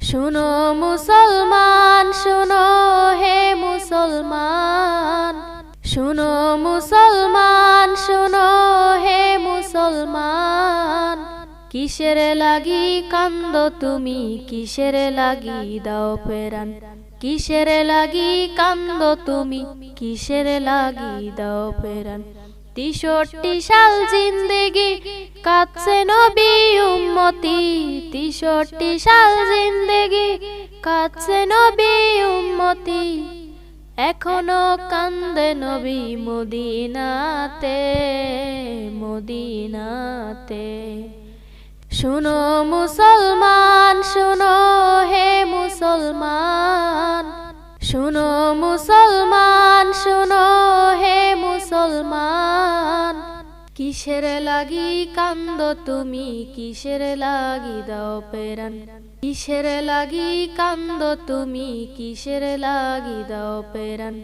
শুনো মুসলমান শুনো হে মুসলমান, শুনো মুসলমান শুনো হে মুসলমান। কিসের লাগি কান্দ তুমি, কিসের লাগি দাও পেরান, কিসের লাগি কান্দ তুমি, কিসের লাগি দাও পেরান। 63 সাল জিন্দেগি কাটছে নবী উম্মতি, 63 সাল জিন্দেগি কাটছে নবী উম্মতি। এখনো কান্দে নবী মদিনাতে, মদিনাতে। শুনো মুসলমান শুনো হে মুসলমান, শুনো মুসলমান শুনো হে মুসলমান। কিসের লাগি কান্দ তুমি, কিসের লাগি দাও পেরান, কিসের লাগি কান্দ তুমি, কিসের লাগি দাও পেরান।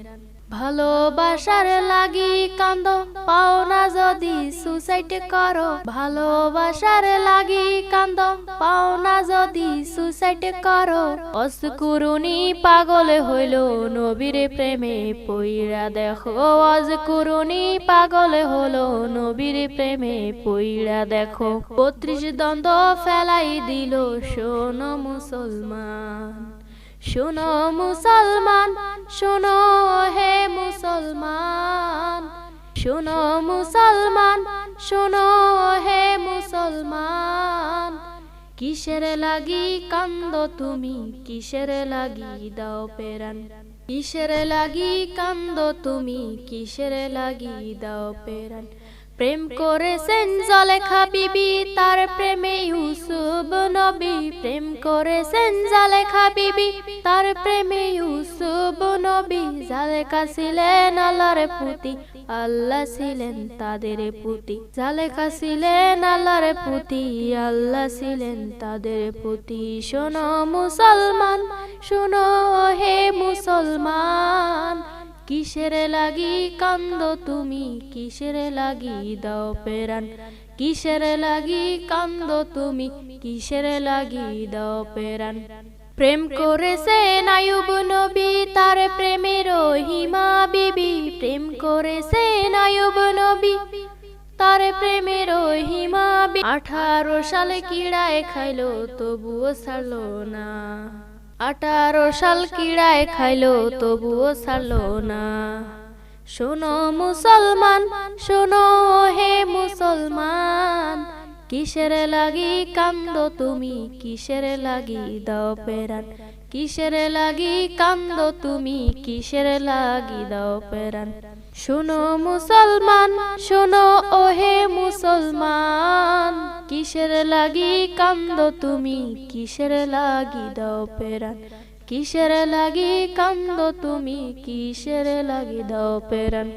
ভালোবাসার লাগি কান্দ পাও না যদি সুসাইড করো, ভালোবাসার লাগি কান্দ পাও না যদি সুসাইড করো। অজকুরুনি পাগল হইল নবীর প্রেমে পইড়া দেখো, অজকুরুনি পাগল হলো নবীর প্রেমে পইড়া দেখো। 32 দ্বন্দ্ব ফেলাই দিল শোনো মুসলমান, শোনো মুসলমান শোনো হে মুসলমান, শোনো মুসলমান শোনো হে মুসলমান। কিসের লাগি কান্দ তুমি, কিসের লাগি দাও পেরান, কিসের লাগি কান্দ তুমি, কিসের লাগি দাও পেরান। প্রেম করেছেন জলেখা বিবি, তার প্রেমে ইউসুফ নবী। প্রেম করেছেন জলেখা বিবি, তার প্রেমে ইউসুফ নবী। জালেখা ছিলেন আল্লাহর পুতি, আল্লাহ ছিলেন তাদের পুতি। জালেখা ছিলেন আল্লাহর পুতি, আল্লাহ ছিলেন তাদের পুতি। শোনো মুসলমান শোনো হে মুসলমান, কিসের লাগি কান্দ তুমি, কিসের লাগি দাও পেরান, কিসের লাগি কান্দ তুমি, কিসের লাগি দাও পেরান। প্রেম করেছেন আইয়ুব নবী, তার প্রেমে রহিমা বিবি। প্রেম করেছেন আইয়ুব নবী, তার প্রেমে রহিমা বিবি। 18 সালে কিড়ায় খাইলো তবুও ছাড়লো না, 18 সাল কিড়ায় খাইলো তবুও ছাড়লো না। শোনো মুসলমান শোনো হে মুসলমান, কিসের লাগি কান্দ তুমি, কিসের লাগি দাও পেরান, কিসের লাগি কান্দ তুমি, কিসের লাগি দাও পেরান। শোনো মুসলমান শোনো ও হে মুসলমান, কিসের লাগি কান্দ তুমি, কিসের লাগি দাও পেরান, কিসের লাগি কান্দ তুমি, কিসের লাগি দাও পেরান।